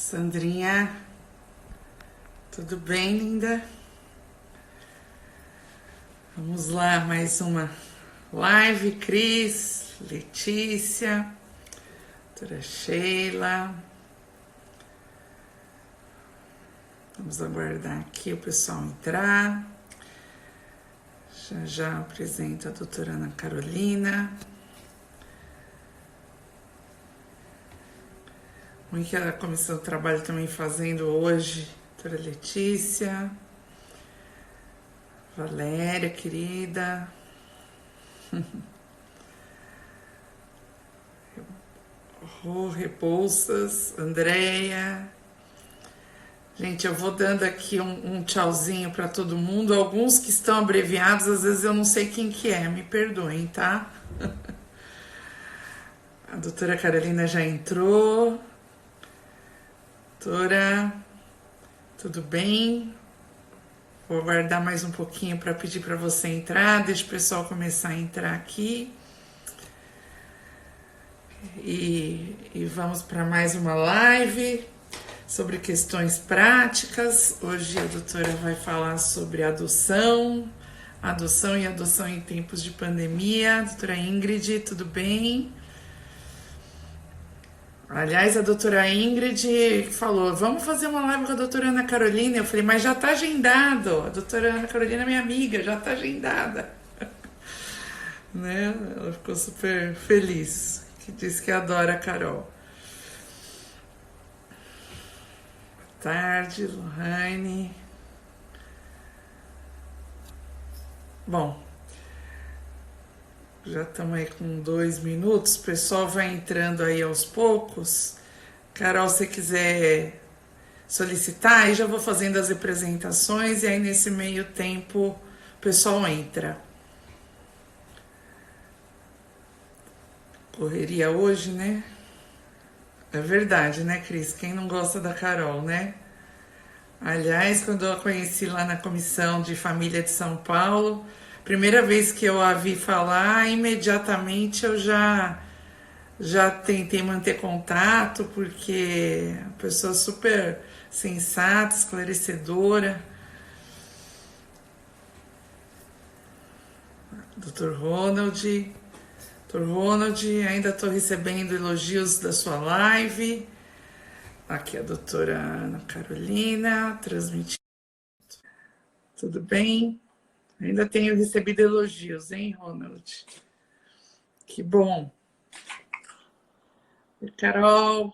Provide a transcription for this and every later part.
Sandrinha, tudo bem, linda? Vamos lá, mais uma live. Cris, Letícia, doutora Sheila. Vamos aguardar aqui o pessoal entrar. Já já apresento a doutora Ana Carolina. O que a comissão do trabalho também fazendo hoje, doutora Letícia, Valéria, querida. Rô, Rebouças, Andréia. Gente, eu vou dando aqui um tchauzinho para todo mundo. Alguns que estão abreviados, às vezes eu não sei quem que é, me perdoem, tá? A doutora Carolina já entrou. Doutora, tudo bem? Vou aguardar mais um pouquinho para pedir para você entrar. Deixa o pessoal começar a entrar aqui. E vamos para mais uma live sobre questões práticas. Hoje a doutora vai falar sobre adoção e adoção em tempos de pandemia. Doutora Ingrid, tudo bem? Aliás, a doutora Ingrid falou, vamos fazer uma live com a doutora Ana Carolina. Eu falei, mas já está agendado. A doutora Ana Carolina é minha amiga, já está agendada. Né? Ela ficou super feliz, que disse que adora a Carol. Boa tarde, Lohane. Bom, já estamos aí com 2 minutos, o pessoal vai entrando aí aos poucos. Carol, se quiser solicitar, aí já vou fazendo as apresentações e aí nesse meio tempo o pessoal entra. Correria hoje, né? É verdade, né, Cris? Quem não gosta da Carol, né? Aliás, quando eu a conheci lá na Comissão de Família de São Paulo, primeira vez que eu a vi falar, imediatamente eu já tentei manter contato, porque é uma pessoa super sensata, esclarecedora. Dr. Ronald. Dr. Ronald, ainda estou recebendo elogios da sua live. Aqui a doutora Ana Carolina, transmitindo. Tudo bem? Ainda tenho recebido elogios, hein, Ronald? Que bom. E Carol.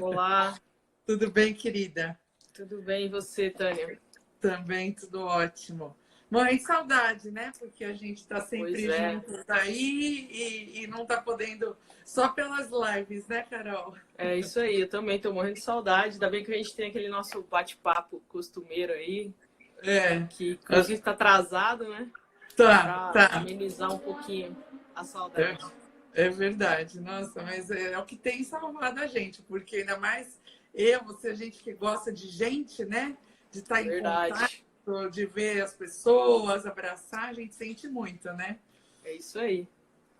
Olá. Tudo bem, querida? Tudo bem, e você, Tânia? Também tudo ótimo. Morrendo de saudade, né? Porque a gente está sempre juntos aí e não está podendo só pelas lives, né, Carol? É isso aí, eu também estou morrendo de saudade. Ainda bem que a gente tem aquele nosso bate-papo costumeiro aí, que inclusive está atrasado, né? Tá. Para amenizar um pouquinho a saudade. É verdade, nossa, mas é o que tem salvado a gente, porque ainda mais você, a gente que gosta de gente, né? De estar em contato, de ver as pessoas, abraçar, a gente sente muito, né? É isso aí.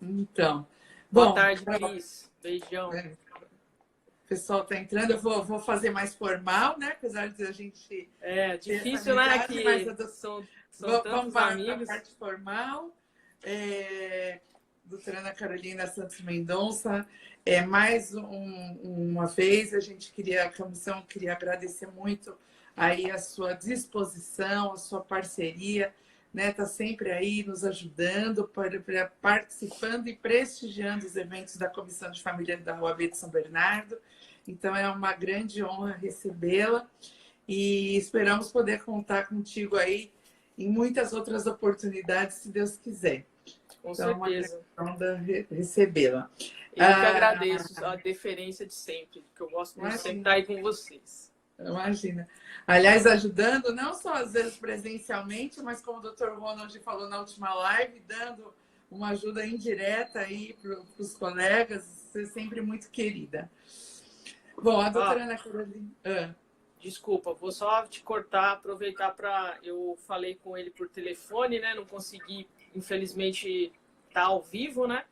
Então. Boa tarde, Cris. Beijão. O pessoal está entrando, eu vou fazer mais formal, né? Apesar de a gente. É difícil, né? Que são tantos amigos. A parte formal. Doutora Ana Carolina Santos Mendonça, mais uma vez a comissão queria agradecer muito aí a sua disposição, a sua parceria, né? Tá sempre aí nos ajudando, participando e prestigiando os eventos da Comissão de Família da OAB de São Bernardo. Então é uma grande honra recebê-la e esperamos poder contar contigo aí em muitas outras oportunidades, se Deus quiser. Com certeza. Recebê-la. Eu que agradeço a deferência de sempre, que eu gosto muito de sempre estar aí com vocês. Imagina. Aliás, ajudando, não só às vezes presencialmente, mas como o Dr. Ronald falou na última live, dando uma ajuda indireta aí para os colegas, você é sempre muito querida. Bom, a doutora Ana Carolina... Desculpa, vou só te cortar, aproveitar para... Eu falei com ele por telefone, né? Não consegui, infelizmente, estar ao vivo, né?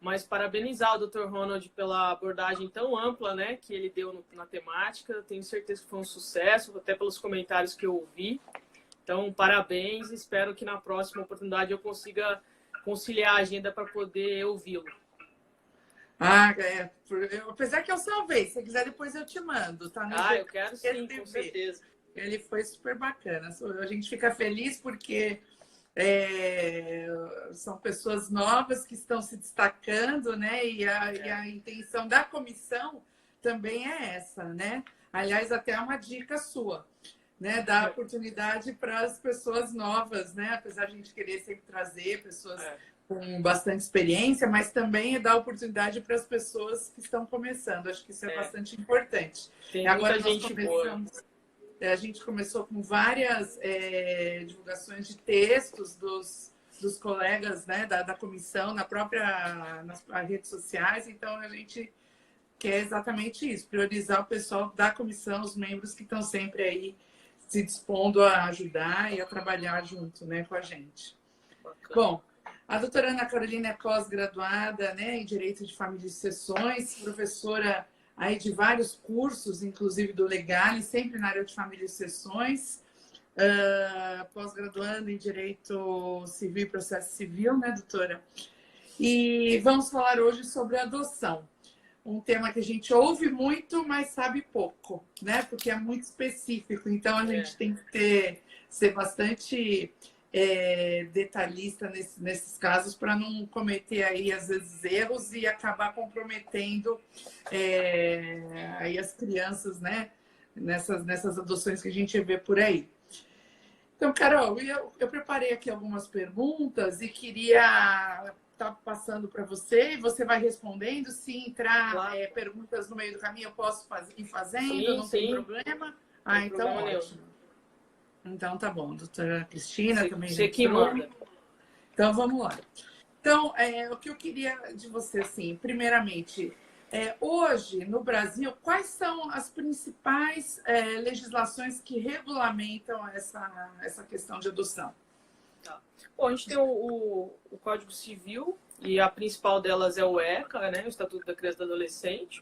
mas parabenizar o Dr. Ronald pela abordagem tão ampla, né, que ele deu na temática. Tenho certeza que foi um sucesso, até pelos comentários que eu ouvi. Então, parabéns. Espero que na próxima oportunidade eu consiga conciliar a agenda para poder ouvi-lo. Apesar que eu salvei. Se quiser, depois eu te mando. Tá no eu quero sim, com certeza. Ele foi super bacana. A gente fica feliz porque são pessoas novas que estão se destacando, né? E a intenção da comissão também é essa, né? Aliás, até uma dica sua, né? Dar oportunidade para as pessoas novas, né? Apesar de a gente querer sempre trazer pessoas com bastante experiência, mas também dar oportunidade para as pessoas que estão começando. Acho que isso é bastante importante. Tem agora muita gente boa. A gente começou com várias divulgações de textos dos colegas, né, da comissão, nas redes sociais. Então, a gente quer exatamente isso, priorizar o pessoal da comissão, os membros que estão sempre aí se dispondo a ajudar e a trabalhar junto, né, com a gente. Bacana. Bom, a doutora Ana Carolina é pós-graduada, né, em Direito de Família e Sucessões, professora aí de vários cursos, inclusive do Legale, sempre na área de família e sucessões, pós-graduando em Direito Civil e Processo Civil, né, doutora? E vamos falar hoje sobre adoção, um tema que a gente ouve muito, mas sabe pouco, né? Porque é muito específico, então a gente tem que ser bastante detalhista nesses casos para não cometer aí às vezes erros e acabar comprometendo aí as crianças, né, nessas adoções que a gente vê por aí. Então, Carol, eu preparei aqui algumas perguntas e queria estar passando para você e você vai respondendo. Se entrar perguntas no meio do caminho, eu posso ir fazendo, não tem problema. Então ótimo. Então, tá bom. Doutora Cristina também. Você que manda. Então, vamos lá. Então, o que eu queria de você, assim, primeiramente, hoje, no Brasil, quais são as principais legislações que regulamentam essa questão de adoção? Tá. Bom, a gente tem o Código Civil, e a principal delas é o ECA, né, o Estatuto da Criança e do Adolescente.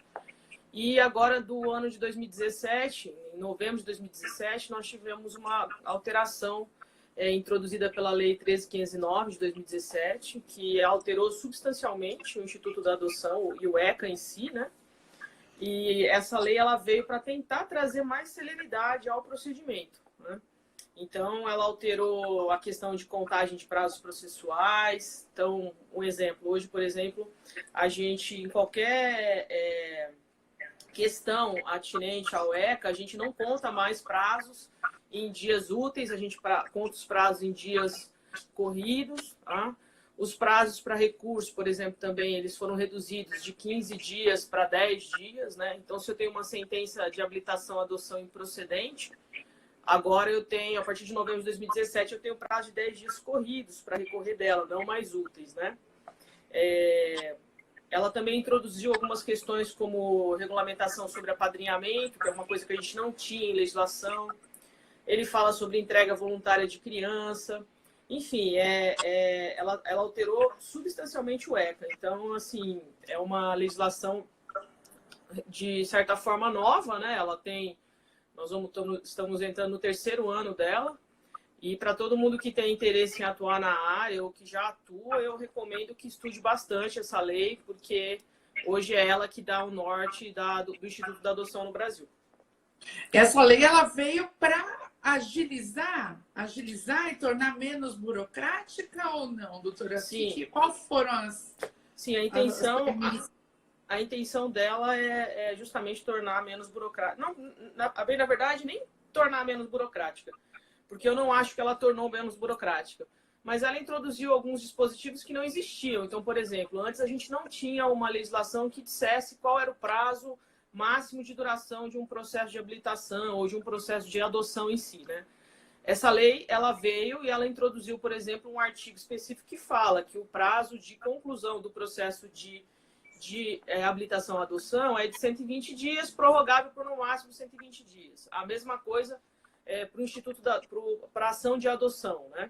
E agora, do ano de 2017, em novembro de 2017, nós tivemos uma alteração introduzida pela Lei 13.509 de 2017, que alterou substancialmente o Instituto da Adoção e o ECA em si, né? E essa lei ela veio para tentar trazer mais celeridade ao procedimento, né? Então, ela alterou a questão de contagem de prazos processuais. Então, um exemplo, hoje, por exemplo, a gente, em qualquer questão atinente ao ECA, a gente não conta mais prazos em dias úteis, a gente conta os prazos em dias corridos. Tá? Os prazos para recurso, por exemplo, também eles foram reduzidos de 15 dias para 10 dias. Né? Então, se eu tenho uma sentença de habilitação à adoção improcedente, agora eu tenho, a partir de novembro de 2017, eu tenho prazo de 10 dias corridos para recorrer dela, não mais úteis, né? Ela também introduziu algumas questões como regulamentação sobre apadrinhamento, que é uma coisa que a gente não tinha em legislação. Ele fala sobre entrega voluntária de criança. Enfim, ela alterou substancialmente o ECA. Então, assim, é uma legislação de certa forma nova, né? Ela tem... estamos entrando no 3º ano dela. E para todo mundo que tem interesse em atuar na área ou que já atua, eu recomendo que estude bastante essa lei, porque hoje é ela que dá o norte do Instituto da Adoção no Brasil. Essa lei ela veio para agilizar e tornar menos burocrática ou não, doutora? Sim. Quais foram as... Sim, a intenção dela é justamente tornar menos burocrática. Não, na verdade, nem tornar menos burocrática, porque eu não acho que ela tornou menos burocrática. Mas ela introduziu alguns dispositivos que não existiam. Então, por exemplo, antes a gente não tinha uma legislação que dissesse qual era o prazo máximo de duração de um processo de habilitação ou de um processo de adoção em si, né? Essa lei, ela veio e ela introduziu, por exemplo, um artigo específico que fala que o prazo de conclusão do processo de habilitação à adoção é de 120 dias, prorrogável por no máximo 120 dias. A mesma coisa para o Instituto para a ação de adoção, né?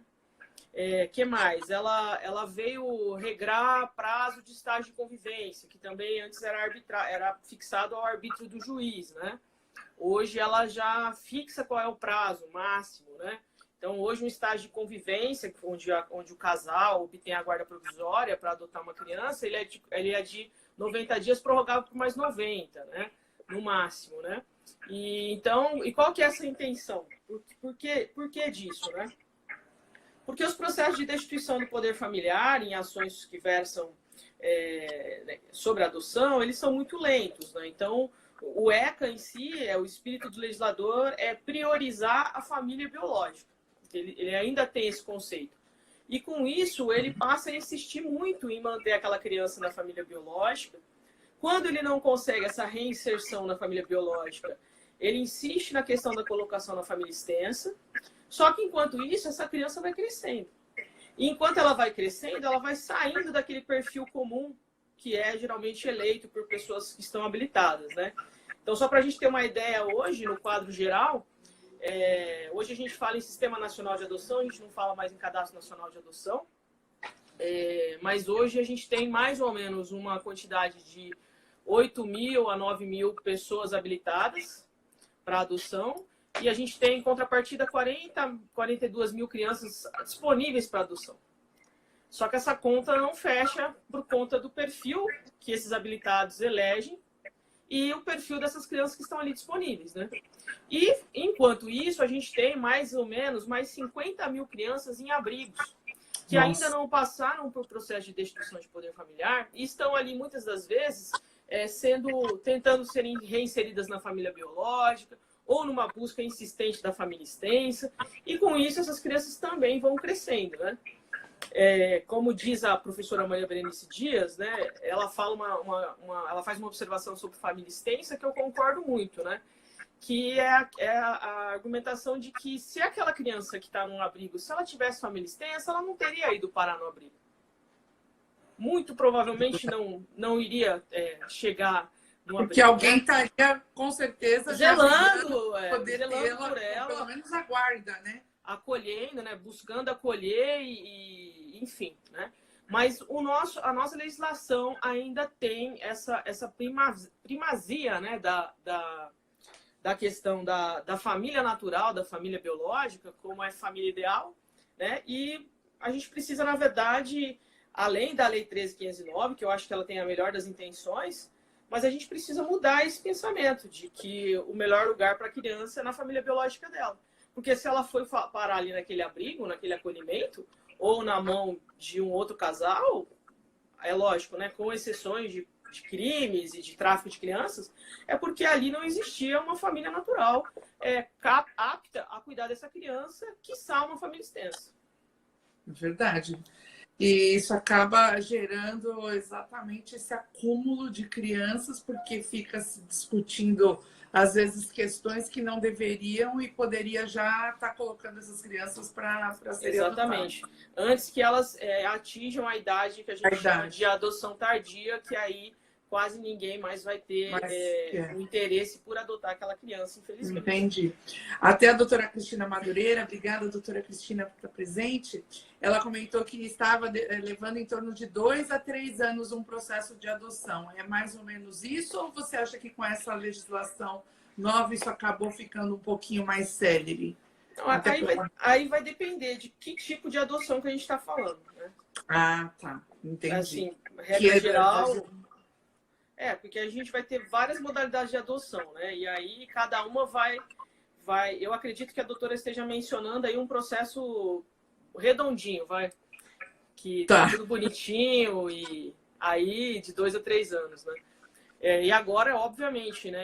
Que mais? Ela veio regrar prazo de estágio de convivência, que também antes era fixado ao arbítrio do juiz, né? Hoje ela já fixa qual é o prazo máximo, né? Então, hoje um estágio de convivência, onde o casal obtém a guarda provisória para adotar uma criança, ele é de 90 dias, prorrogável por mais 90, né? No máximo, né? E qual que é essa intenção? Por que disso, né? Porque os processos de destituição do poder familiar em ações que versam sobre a adoção, eles são muito lentos, né? Então, o ECA em si, o espírito do legislador, é priorizar a família biológica. Ele ainda tem esse conceito. E com isso, ele passa a insistir muito em manter aquela criança na família biológica. Quando ele não consegue essa reinserção na família biológica, ele insiste na questão da colocação na família extensa. Só que, enquanto isso, essa criança vai crescendo. E enquanto ela vai crescendo, ela vai saindo daquele perfil comum que é geralmente eleito por pessoas que estão habilitadas, né? Então, só para a gente ter uma ideia hoje, no quadro geral, hoje a gente fala em Sistema Nacional de Adoção, a gente não fala mais em Cadastro Nacional de Adoção, mas hoje a gente tem mais ou menos uma quantidade de 8.000 a 9.000 pessoas habilitadas para adoção, e a gente tem, em contrapartida, 42.000 crianças disponíveis para adoção. Só que essa conta não fecha por conta do perfil que esses habilitados elegem e o perfil dessas crianças que estão ali disponíveis, né? E, enquanto isso, a gente tem mais ou menos mais 50.000 crianças em abrigos, que ainda não passaram por processo de destituição de poder familiar e estão ali, muitas das vezes, tentando serem reinseridas na família biológica ou numa busca insistente da família extensa. E, com isso, essas crianças também vão crescendo, né? Como diz a professora Maria Berenice Dias, né, ela fala ela faz uma observação sobre família extensa que eu concordo muito, né, que é a argumentação de que se aquela criança que está num abrigo, se ela tivesse família extensa, ela não teria ido parar no abrigo. Muito provavelmente não iria chegar no abrigo. Porque alguém estaria, com certeza, zelando por ela, pelo menos a guarda, né? Acolhendo, né? Buscando acolher enfim, né? Mas a nossa legislação ainda tem essa primazia, né? Da questão da família natural, da família biológica, como é família ideal, né? E a gente precisa, na verdade, além da Lei 13.509, que eu acho que ela tem a melhor das intenções, mas a gente precisa mudar esse pensamento de que o melhor lugar para a criança é na família biológica dela. Porque se ela foi parar ali naquele abrigo, naquele acolhimento, ou na mão de um outro casal, é lógico, né, com exceções de crimes e de tráfico de crianças, é porque ali não existia uma família natural apta a cuidar dessa criança, quiçá uma família extensa. Verdade. E isso acaba gerando exatamente esse acúmulo de crianças, porque fica se discutindo, às vezes, questões que não deveriam e poderia já estar colocando essas crianças para serem Exatamente. Adotadas. Antes que elas atinjam a idade que a gente chama de adoção tardia, que aí quase ninguém mais vai ter o interesse por adotar aquela criança, infelizmente. Entendi. Até a doutora Cristina Madureira, obrigada, doutora Cristina, por estar presente. Ela comentou que estava levando em torno de 2 a 3 anos um processo de adoção. É mais ou menos isso? Ou você acha que com essa legislação nova isso acabou ficando um pouquinho mais célere? Não, aí vai depender de que tipo de adoção que a gente está falando, né? Ah, tá. Entendi. Assim, regra geral... porque a gente vai ter várias modalidades de adoção, né? E aí cada uma vai... Eu acredito que a doutora esteja mencionando aí um processo redondinho, que tá tudo bonitinho e aí de 2 a 3 anos, né? E agora, obviamente, né?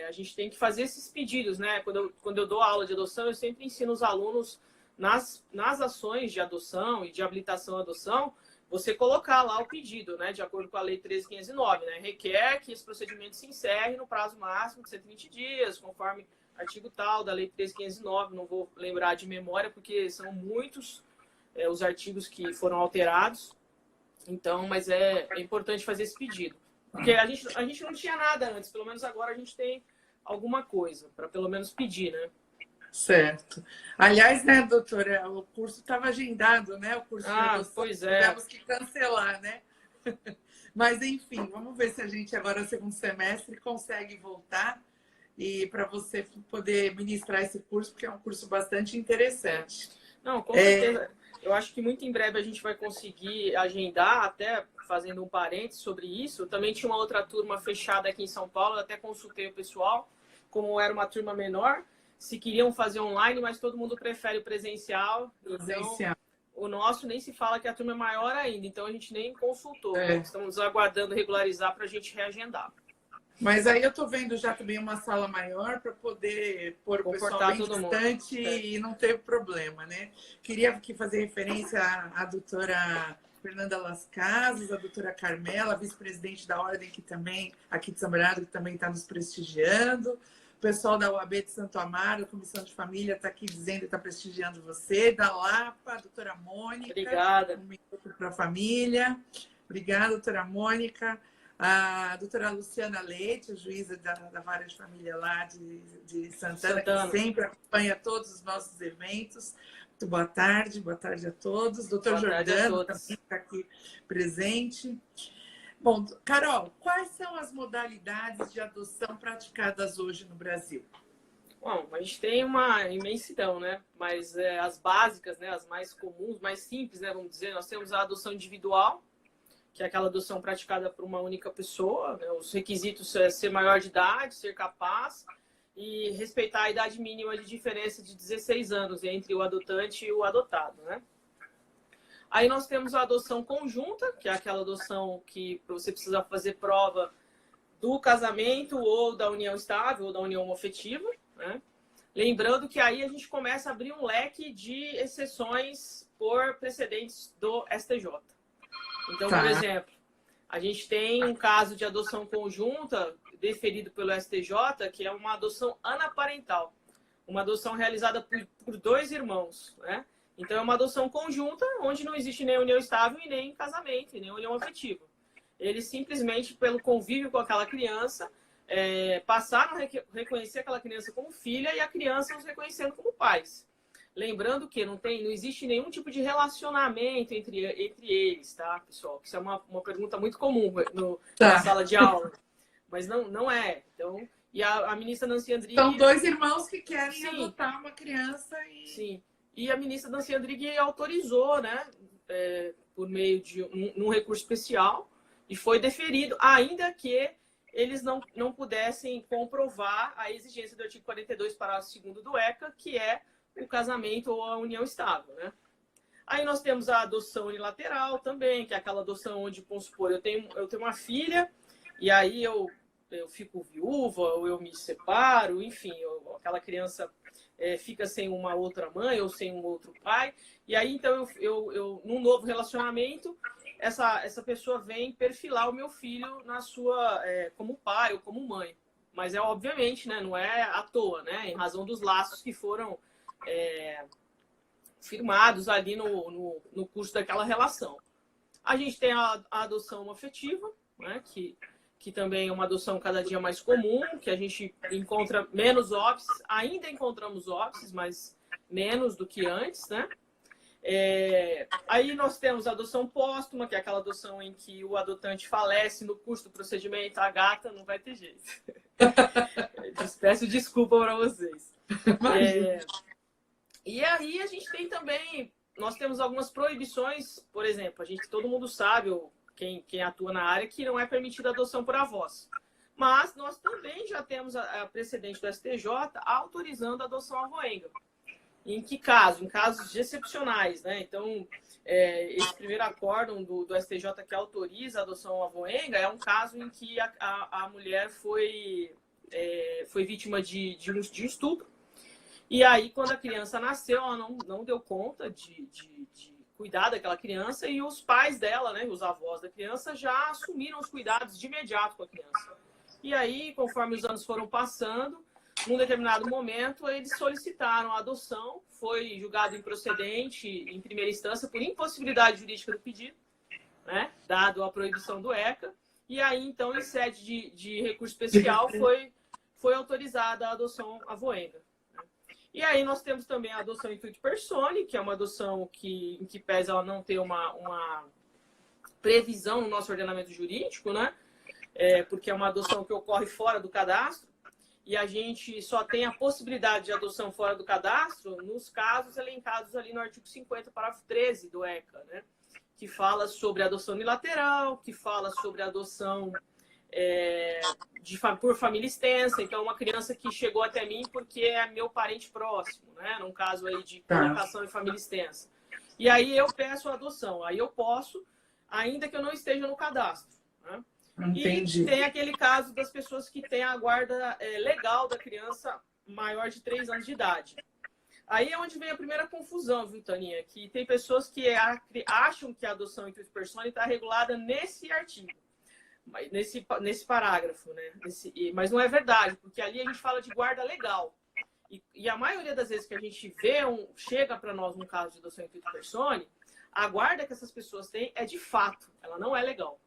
A gente tem que fazer esses pedidos, né? Quando eu dou aula de adoção, eu sempre ensino os alunos nas ações de adoção e de habilitação à adoção, você colocar lá o pedido, né, de acordo com a Lei 13.509, né, requer que esse procedimento se encerre no prazo máximo de 120 dias, conforme artigo tal da Lei 13.509, não vou lembrar de memória, porque são muitos os artigos que foram alterados, então, mas é importante fazer esse pedido. Porque a gente não tinha nada antes, pelo menos agora a gente tem alguma coisa, para pelo menos pedir, né? Certo. Aliás, né, doutora, o curso estava agendado, né? O curso de adoção, pois é. tivemos que cancelar, né? Mas, enfim, vamos ver se a gente agora, no segundo semestre, consegue voltar e para você poder ministrar esse curso, porque é um curso bastante interessante. Não, com certeza. Eu acho que muito em breve a gente vai conseguir agendar, até fazendo um parênteses sobre isso. Também tinha uma outra turma fechada aqui em São Paulo, eu até consultei o pessoal, como era uma turma menor, se queriam fazer online, mas todo mundo prefere o presencial. Então, o nosso nem se fala que a turma é maior ainda, então a gente nem consultou. Estamos aguardando regularizar para a gente reagendar. Mas aí eu estou vendo já também uma sala maior para poder pôr o pessoal bem distante e não ter problema, né? Queria aqui fazer referência à doutora Fernanda Las Casas, a doutora Carmela, vice-presidente da Ordem, que também, aqui de São Bernardo, que também está nos prestigiando. O pessoal da UAB de Santo Amaro, Comissão de Família, está aqui dizendo que está prestigiando você. Da Lapa, a doutora Mônica. Obrigada. Um minuto para a família. Obrigada, doutora Mônica. A doutora Luciana Leite, juíza da Vara de Família lá de Santana, que sempre acompanha todos os nossos eventos. Muito boa tarde a todos. Doutor Jordano também está aqui presente. Bom, Carol, quais são as modalidades de adoção praticadas hoje no Brasil? Bom, a gente tem uma imensidão, né? Mas as básicas, né? As mais comuns, mais simples, né? Vamos dizer, nós temos a adoção individual, que é aquela adoção praticada por uma única pessoa, né? Os requisitos é ser maior de idade, ser capaz e respeitar a idade mínima de diferença de 16 anos entre o adotante e o adotado, né? Aí nós temos a adoção conjunta, que é aquela adoção que você precisa fazer prova do casamento ou da união estável ou da união homoafetiva, né? Lembrando que aí a gente começa a abrir um leque de exceções por precedentes do STJ. Então, por exemplo, a gente tem um caso de adoção conjunta deferido pelo STJ, que é uma adoção anaparental, uma adoção realizada por dois irmãos, né? Então, é uma adoção conjunta, onde não existe nem união estável e nem casamento, e nem união afetiva. Eles simplesmente, pelo convívio com aquela criança, passaram a reconhecer aquela criança como filha e a criança os reconhecendo como pais. Lembrando que não existe nenhum tipo de relacionamento entre eles, tá, pessoal? Isso é uma pergunta muito comum na sala de aula. Mas não é. Então, e a ministra Nancy Andrighi... São dois irmãos que querem adotar uma criança e... Sim. E a ministra Nancy Andrighi autorizou, né, por meio de um recurso especial, e foi deferido, ainda que eles não pudessem comprovar a exigência do artigo 42, parágrafo 2º do ECA, que é o casamento ou a união estável, né? Aí nós temos a adoção unilateral também, que é aquela adoção onde, vamos supor, eu tenho uma filha, e aí eu fico viúva, ou eu me separo, enfim, aquela criança fica sem uma outra mãe ou sem um outro pai, e aí então eu num novo relacionamento, essa pessoa vem perfilar o meu filho na sua como pai ou como mãe. Mas obviamente, né, não é à toa, né, em razão dos laços que foram firmados ali no curso daquela relação. A gente tem a adoção afetiva, né, que também é uma adoção cada dia mais comum, que a gente encontra menos óbices, ainda encontramos óbices, mas menos do que antes, né? Aí nós temos a adoção póstuma, que é aquela adoção em que o adotante falece no curso do procedimento, a gata não vai ter jeito. Peço desculpa para vocês. E aí a gente tem também, nós temos algumas proibições, por exemplo, todo mundo sabe, quem atua na área, que não é permitida a adoção por avós. Mas nós também já temos a precedente do STJ autorizando a adoção avoenga. Em que caso? Em casos excepcionais, né? Então, esse primeiro acórdão do STJ que autoriza a adoção avoenga é um caso em que a mulher foi vítima de estupro. E aí, quando a criança nasceu, ela não deu conta de cuidar daquela criança, e os pais dela, né, os avós da criança, já assumiram os cuidados de imediato com a criança. E aí, conforme os anos foram passando, num determinado momento, eles solicitaram a adoção, foi julgado improcedente em primeira instância por impossibilidade jurídica do pedido, né, dado a proibição do ECA, e aí, então, em sede de recurso especial, foi autorizada a adoção avoenga. E aí nós temos também a adoção intuito personae, que é uma adoção em que pese ela não ter uma previsão no nosso ordenamento jurídico, né? Porque é uma adoção que ocorre fora do cadastro, e a gente só tem a possibilidade de adoção fora do cadastro nos casos elencados ali no artigo 50, parágrafo 13 do ECA, né? Que fala sobre adoção unilateral, que fala sobre adoção por família extensa. Então, uma criança que chegou até mim porque é meu parente próximo, né? Num caso aí de colocação em família extensa. E aí eu peço a adoção. Aí eu posso, ainda que eu não esteja no cadastro, né? Entendi. E tem aquele caso das pessoas que têm a guarda legal da criança maior de 3 anos de idade. Aí é onde vem a primeira confusão, viu, Taninha? Que tem pessoas que acham que a adoção intuito personae está regulada nesse artigo, nesse parágrafo, né? Mas não é verdade, porque ali a gente fala de guarda legal. E a maioria das vezes que a gente vê, chega para nós um caso de adoção intuito personae, a guarda que essas pessoas têm é de fato, ela não é legal.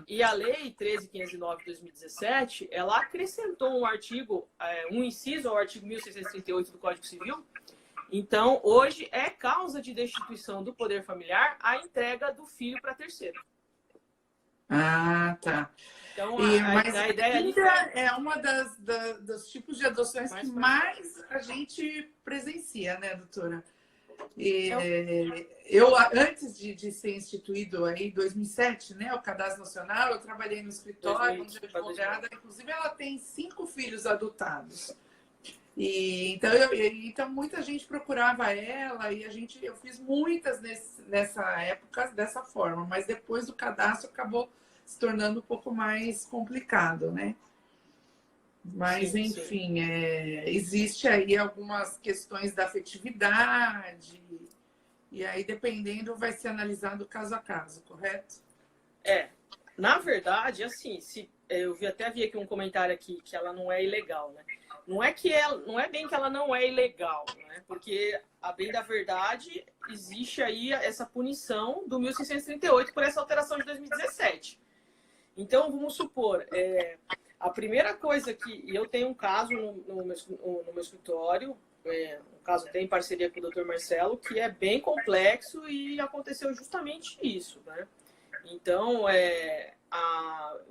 E a Lei 13.509 de 2017, ela acrescentou um artigo, um inciso ao artigo 1638 do Código Civil. Então, hoje é causa de destituição do poder familiar a entrega do filho para terceiro. Ah, tá. Então, mas a ideia ali é uma dos tipos de adoções que mais a gente presencia, né, doutora? Eu, antes de ser instituído aí, em 2007, né, o Cadastro Nacional, eu trabalhei no escritório de advogada, inclusive ela tem 5 filhos adotados. Então muita gente procurava ela e eu fiz muitas nessa época dessa forma, mas depois do cadastro acabou se tornando um pouco mais complicado, né? Mas, sim, enfim, existe aí algumas questões da afetividade, e aí, dependendo, vai ser analisado caso a caso, correto? Na verdade, assim, eu até vi aqui um comentário aqui que ela não é ilegal, né? Não é bem que ela não é ilegal, né? Porque, a bem da verdade, existe aí essa punição do 1638 por essa alteração de 2017. Então, vamos supor... A primeira coisa e eu tenho um caso no meu escritório, um caso até em parceria com o Dr. Marcelo, que é bem complexo e aconteceu justamente isso, né? Então,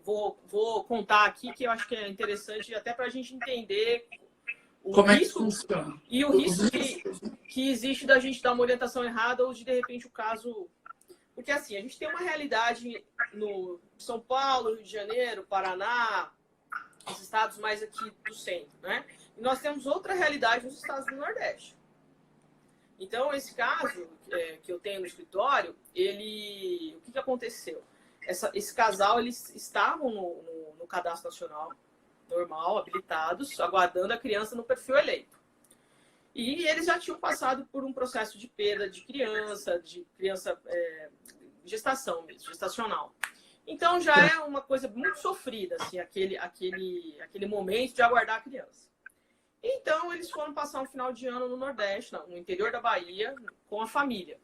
vou contar aqui que eu acho que é interessante até para a gente entender como risco é que funciona e o risco que existe da gente dar uma orientação errada ou de repente o caso... Porque assim, a gente tem uma realidade no São Paulo, Rio de Janeiro, Paraná, os estados mais aqui do centro, né? E nós temos outra realidade nos estados do Nordeste. Então, esse caso que eu tenho no escritório, o que aconteceu? Esse casal, eles estavam no Cadastro Nacional, normal, habilitados, aguardando a criança no perfil eleito. E eles já tinham passado por um processo de perda de criança gestação mesmo, gestacional. Então, já é uma coisa muito sofrida, assim, aquele momento de aguardar a criança. Então, eles foram passar um final de ano no Nordeste, no interior da Bahia, com a família.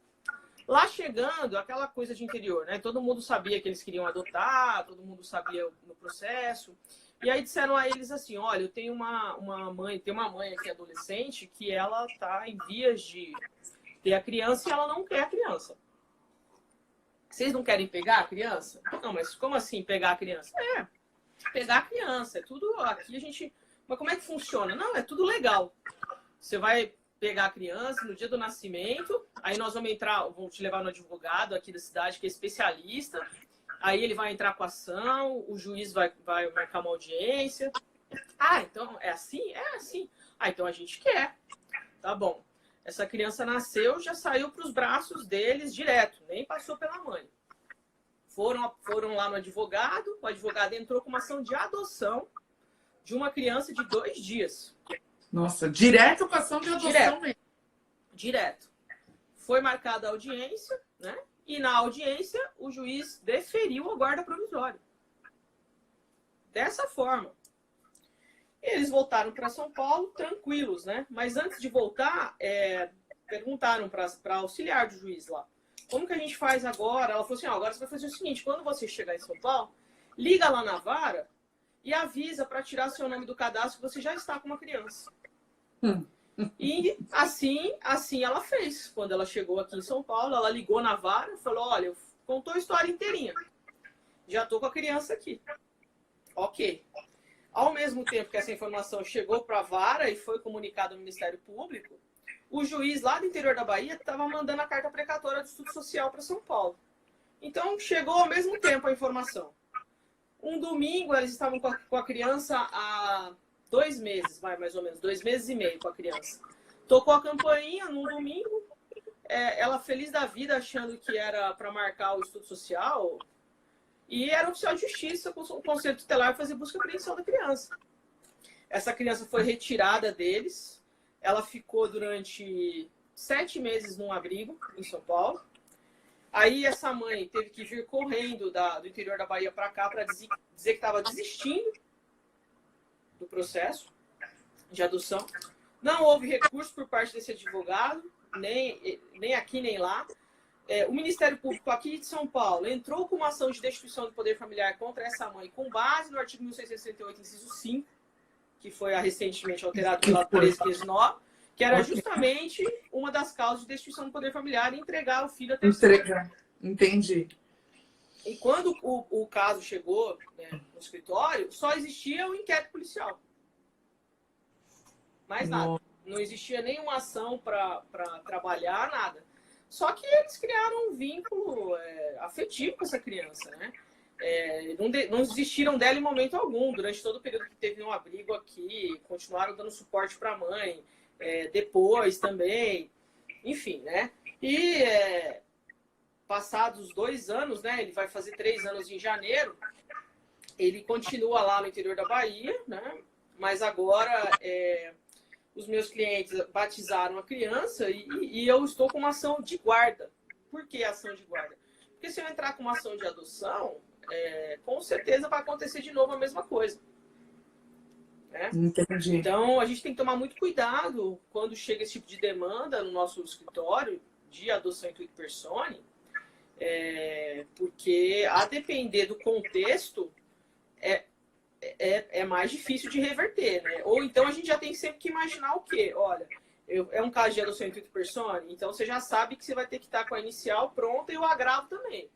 Lá chegando, aquela coisa de interior, né? Todo mundo sabia que eles queriam adotar, todo mundo sabia no processo. E aí disseram a eles assim, olha, eu tenho uma mãe aqui adolescente que ela está em vias de ter a criança e ela não quer a criança. Vocês não querem pegar a criança? Não, mas como assim pegar a criança? Pegar a criança. É tudo aqui a gente... Mas como é que funciona? Não, é tudo legal. Você vai pegar a criança no dia do nascimento, aí nós vamos te levar no advogado aqui da cidade, que é especialista, aí ele vai entrar com a ação, o juiz vai marcar uma audiência. Então é assim? É assim. Então a gente quer. Tá bom. Essa criança nasceu, já saiu para os braços deles direto, nem passou pela mãe. Foram lá no advogado, o advogado entrou com uma ação de adoção de uma criança de 2 dias. Nossa, direto com a ação de adoção mesmo. Direto. Foi marcada a audiência, né? E na audiência o juiz deferiu a guarda provisória. Dessa forma. Eles voltaram para São Paulo tranquilos, né? Mas antes de voltar, perguntaram para auxiliar do juiz lá. Como que a gente faz agora? Ela falou assim, agora você vai fazer o seguinte, quando você chegar em São Paulo, liga lá na vara e avisa para tirar seu nome do cadastro que você já está com uma criança. Hum. E assim ela fez. Quando ela chegou aqui em São Paulo, ela ligou na vara e falou: olha, contou a história inteirinha. Já tô com a criança aqui. Ok. Ao mesmo tempo que essa informação chegou para a vara e foi comunicada ao Ministério Público, o juiz lá do interior da Bahia estava mandando a carta precatória do Estudo Social para São Paulo. Então, chegou ao mesmo tempo a informação. Um domingo, eles estavam com a criança há 2 meses, mais ou menos, 2 meses e meio com a criança. Tocou a campainha num domingo, ela feliz da vida, achando que era para marcar o estudo social, e era oficial de justiça com o Conselho Tutelar fazer busca e apreensão da criança. Essa criança foi retirada deles, ela ficou durante 7 meses num abrigo em São Paulo. Aí essa mãe teve que vir correndo do interior da Bahia para cá para dizer que estava desistindo do processo de adoção. Não houve recurso por parte desse advogado, nem aqui nem lá. O Ministério Público aqui de São Paulo entrou com uma ação de destituição do poder familiar contra essa mãe com base no artigo 1668, inciso 5, que foi recentemente alterado pela 1359, que era justamente uma das causas de destituição do poder familiar e entregar o filho a terceiro. Entendi. E quando o caso chegou, né, no escritório, só existia o inquérito policial. Mais nada. Não existia nenhuma ação para trabalhar, nada. Só que eles criaram um vínculo afetivo com essa criança, né? Não desistiram dela em momento algum. Durante todo o período que teve um abrigo aqui, continuaram dando suporte para a mãe, depois também, enfim, né? E passados 2 anos, né? Ele vai fazer 3 anos em janeiro, ele continua lá no interior da Bahia, né? Mas agora os meus clientes batizaram a criança e eu estou com uma ação de guarda. Por que ação de guarda? Porque se eu entrar com uma ação de adoção, com certeza vai acontecer de novo a mesma coisa. Né? Entendi. Então, a gente tem que tomar muito cuidado quando chega esse tipo de demanda no nosso escritório de adoção intuito persone, porque a depender do contexto, é mais difícil de reverter, né? Ou então a gente já tem sempre que imaginar o quê? Olha, é um caso de adoção intuito persone, então você já sabe que você vai ter que estar com a inicial pronta e o agravo também.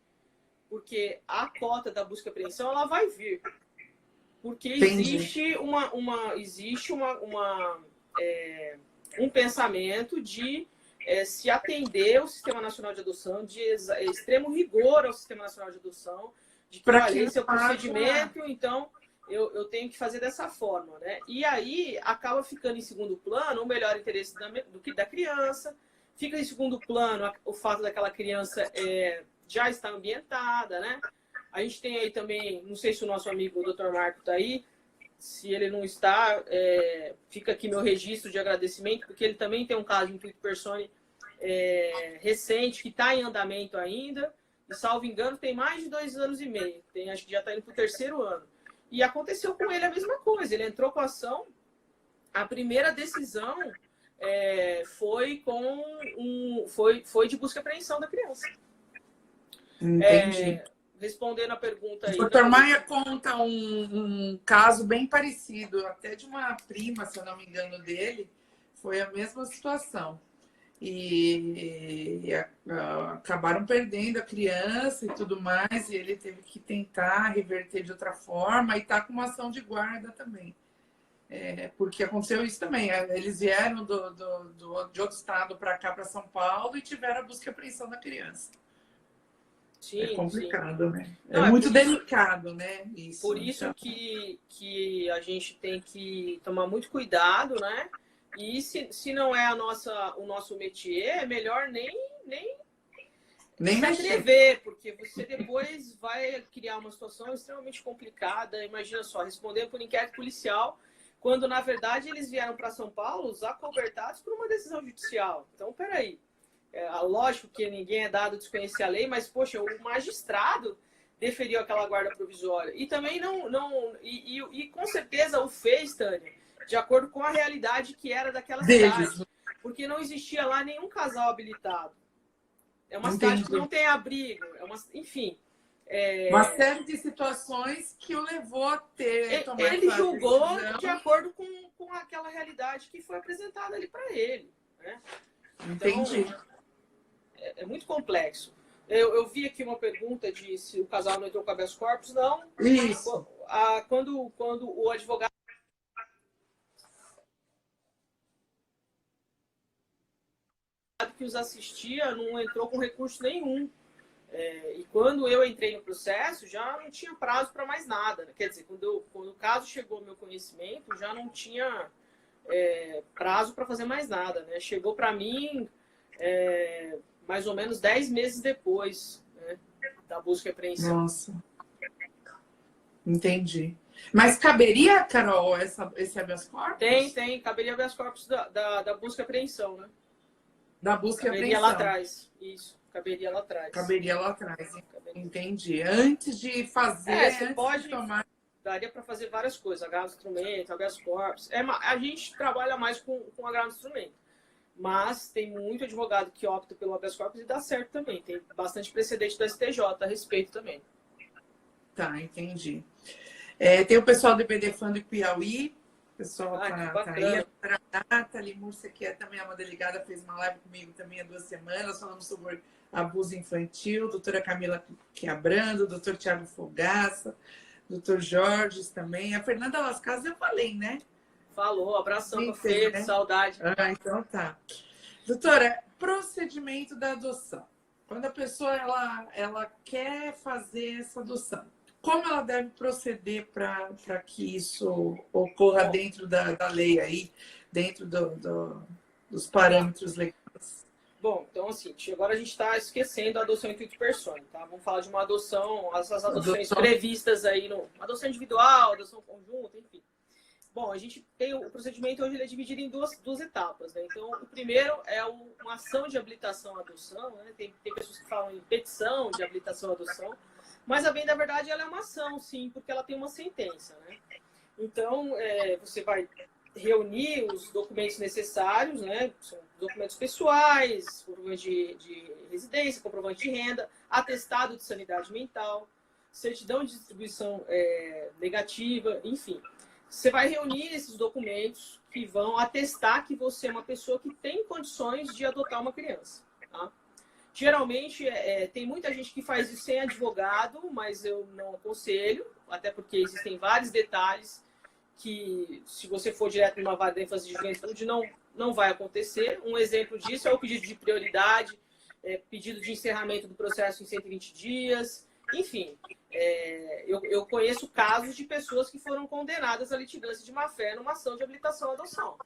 Porque a cota da busca e apreensão, ela vai vir. Porque existe um pensamento de se atender ao Sistema Nacional de Adoção, de extremo rigor ao Sistema Nacional de Adoção, de que esse é o procedimento, então eu tenho que fazer dessa forma, né? E aí acaba ficando em segundo plano o melhor interesse da criança, fica em segundo plano o fato daquela criança já estar ambientada, né? A gente tem aí também, não sei se o nosso amigo o Dr. Marco está aí, se ele não está, fica aqui meu registro de agradecimento, porque ele também tem um caso de intuito persone recente, que está em andamento ainda, e salvo engano tem mais de 2 anos e meio, acho que já está indo para o 3º ano. E aconteceu com ele a mesma coisa, ele entrou com a ação, a primeira decisão foi de busca e apreensão da criança. Entendi. Respondendo a pergunta aí. O Dr. Maia conta um caso bem parecido, até de uma prima, se eu não me engano, dele, foi a mesma situação. E acabaram perdendo a criança e tudo mais, e ele teve que tentar reverter de outra forma e está com uma ação de guarda também. Porque aconteceu isso também. Eles vieram de outro estado para cá, para São Paulo, e tiveram a busca e apreensão da criança. Sim, é complicado, sim. Né? Não, muito delicado, né? Isso, por isso então, que a gente tem que tomar muito cuidado, né? E se não é o nosso métier, é melhor nem se atrever, porque você depois vai criar uma situação extremamente complicada. Imagina só, respondendo por inquérito policial, quando na verdade eles vieram para São Paulo acobertados por uma decisão judicial. Então, peraí. Lógico que ninguém é dado a desconhecer a lei, mas, poxa, o magistrado deferiu aquela guarda provisória. E também e com certeza o fez, Tânia, de acordo com a realidade que era daquela cidade. Porque não existia lá nenhum casal habilitado. É uma cidade que não tem abrigo. Enfim. Uma série de situações que o levou a tomar ele essa julgou decisão. de acordo com aquela realidade que foi apresentada ali para ele, né? Entendi. Então, é muito complexo. Eu vi aqui uma pergunta de se o casal não entrou com habeas corpus. Não. Isso. Quando o advogado que os assistia não entrou com recurso nenhum. E quando eu entrei no processo, já não tinha prazo para mais nada. Né? Quer dizer, quando o caso chegou ao meu conhecimento, já não tinha prazo para fazer mais nada. Né? Chegou para mim mais ou menos 10 meses depois, né, da busca e apreensão. Nossa. Entendi. Mas caberia, Carol, esse habeas corpus? Tem. Caberia habeas corpus da busca e apreensão, né? Da busca e apreensão. Caberia lá atrás. Isso. Caberia lá atrás. Caberia lá atrás. Entendi. Antes de fazer, você antes pode de tomar... Daria para fazer várias coisas. Agravo de instrumento, habeas corpus. A gente trabalha mais com agravo de instrumento. Mas tem muito advogado que opta pelo habeas corpus e dá certo também. Tem bastante precedente do STJ a respeito também. Tá, entendi. Tem o pessoal do IBD Fã do Piauí. O pessoal tá aí. A Nathalie Múrcia, que também é uma delegada, fez uma live comigo também há 2 semanas. Falamos sobre abuso infantil. Doutora Camila Quiabrando, doutor Tiago Fogaça, doutor Jorge também. A Fernanda Las Casas eu falei, né? Falou, abração pra Fê, né? Saudade. Então tá. Doutora, procedimento da adoção. Quando a pessoa ela quer fazer essa adoção, como ela deve proceder para que isso ocorra dentro da lei aí, dentro dos parâmetros legais? Bom, então assim, agora a gente está esquecendo a adoção intuito persona, tá? Vamos falar de uma adoção, essas adoções previstas aí, adoção individual, adoção conjunta, enfim. Bom, a gente tem o procedimento hoje, ele é dividido em duas etapas, né? Então, o primeiro é uma ação de habilitação à adoção, né? Tem pessoas que falam em petição de habilitação à adoção, mas, a bem da verdade, ela é uma ação, sim, porque ela tem uma sentença, né? Então, você vai reunir os documentos necessários, né? São documentos pessoais, comprovante de residência, comprovante de renda, atestado de sanidade mental, certidão de distribuição negativa, enfim. Você vai reunir esses documentos que vão atestar que você é uma pessoa que tem condições de adotar uma criança, tá? Geralmente, tem muita gente que faz isso sem advogado, mas eu não aconselho, até porque existem vários detalhes que, se você for direto numa vara de ênfase de juventude, não vai acontecer. Um exemplo disso é o pedido de prioridade, pedido de encerramento do processo em 120 dias, enfim. Eu conheço casos de pessoas que foram condenadas à litigância de má-fé numa ação de habilitação à adoção.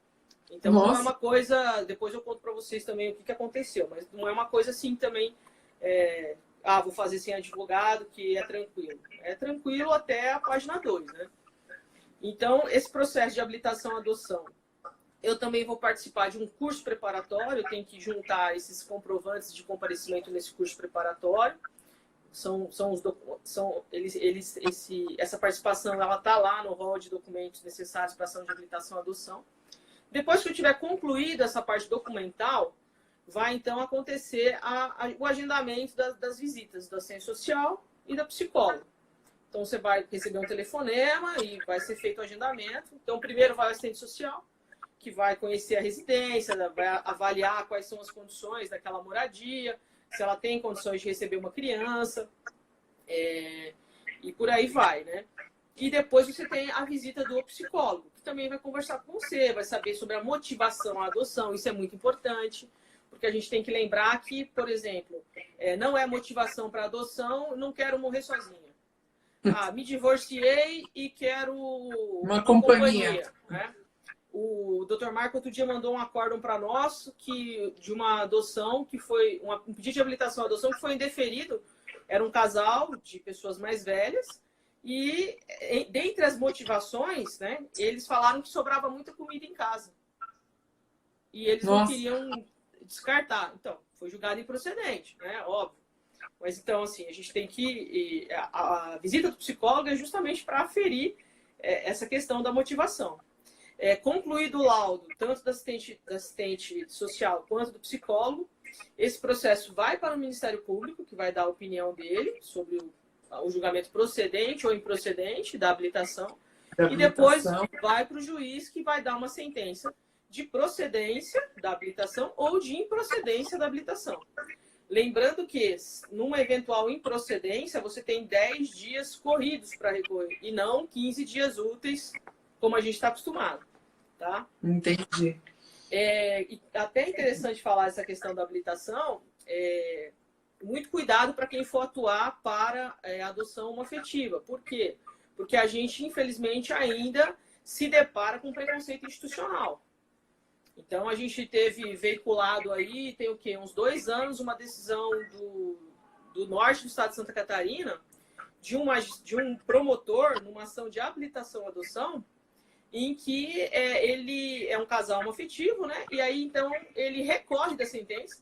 Então, não é uma coisa... Depois eu conto para vocês também o que aconteceu, mas não é uma coisa assim também... vou fazer sem advogado, que é tranquilo. É tranquilo até a página 2, né? Então, esse processo de habilitação à adoção, eu também vou participar de um curso preparatório, eu tenho que juntar esses comprovantes de comparecimento nesse curso preparatório. Essa participação ela está lá no rol de documentos necessários para ação de habilitação à adoção. Depois que eu tiver concluído essa parte documental, vai então acontecer o agendamento das visitas da assistente social e da psicóloga. Então você vai receber um telefonema e vai ser feito o agendamento. Então primeiro vai o assistente social, que vai conhecer a residência, vai avaliar quais são as condições daquela moradia, se ela tem condições de receber uma criança, e por aí vai, né? E depois você tem a visita do psicólogo, que também vai conversar com você, vai saber sobre a motivação à adoção, isso é muito importante, porque a gente tem que lembrar que, por exemplo, não é motivação para adoção, não quero morrer sozinha. Me divorciei e quero uma companhia, né? O Dr. Marco outro dia mandou um acórdão para nós de uma adoção que foi um pedido de habilitação à adoção que foi indeferido. Era um casal de pessoas mais velhas e, dentre as motivações, né, eles falaram que sobrava muita comida em casa. E eles não queriam descartar. Então, foi julgado improcedente, né? Óbvio. Mas então, assim, a gente tem que... A visita do psicólogo é justamente para aferir essa questão da motivação. Concluído o laudo, tanto da assistente social quanto do psicólogo, esse processo vai para o Ministério Público, que vai dar a opinião dele sobre o julgamento procedente ou improcedente da habilitação, Da e depois habilitação. vai para o juiz que vai dar uma sentença de procedência da habilitação ou de improcedência da habilitação. Lembrando que, numa eventual improcedência, você tem 10 dias corridos para recorrer, e não 15 dias úteis, como a gente está acostumado. Tá? Entendi. E até interessante falar essa questão da habilitação, muito cuidado para quem for atuar para adoção homoafetiva. Por quê? Porque a gente, infelizmente, ainda se depara com preconceito institucional. Então, a gente teve veiculado aí, tem o quê? Uns 2 anos, uma decisão do norte do estado de Santa Catarina, de um promotor, numa ação de habilitação à adoção, em que ele é um casal homoafetivo, né? E aí, então, ele recorre da sentença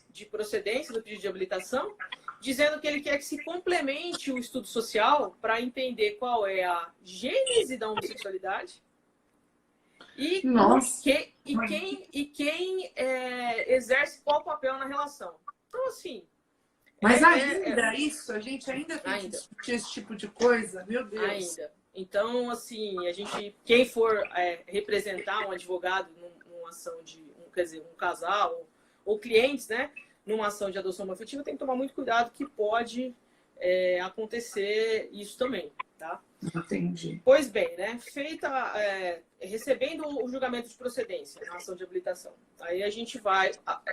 de procedência do pedido de habilitação, dizendo que ele quer que se complemente o estudo social para entender qual é a gênese da homossexualidade e quem exerce qual papel na relação. Então, assim... Mas ainda isso, a gente ainda tem que discutir esse tipo de coisa? Meu Deus. Ainda. Então, assim, quem for representar um advogado numa ação de, um casal ou clientes, né, numa ação de adoção homoafetiva, tem que tomar muito cuidado que pode acontecer isso também, tá? Entendi. Pois bem, né, recebendo o julgamento de procedência na ação de habilitação, aí a gente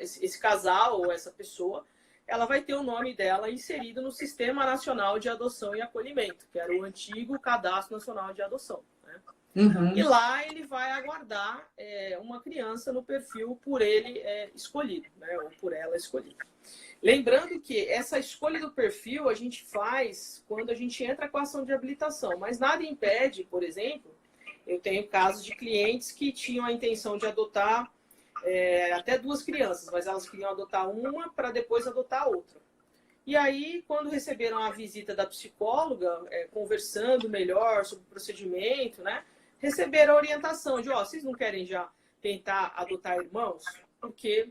esse casal ou essa pessoa, ela vai ter o nome dela inserido no Sistema Nacional de Adoção e Acolhimento, que era o antigo Cadastro Nacional de Adoção. Né? Uhum. E lá ele vai aguardar uma criança no perfil por ele escolhido, né? Ou por ela escolhida. Lembrando que essa escolha do perfil a gente faz quando a gente entra com a ação de habilitação, mas nada impede, por exemplo, eu tenho casos de clientes que tinham a intenção de adotar até 2 crianças, mas elas queriam adotar uma para depois adotar outra. E aí, quando receberam a visita da psicóloga, conversando melhor sobre o procedimento, né, receberam a orientação de, vocês não querem já tentar adotar irmãos? Porque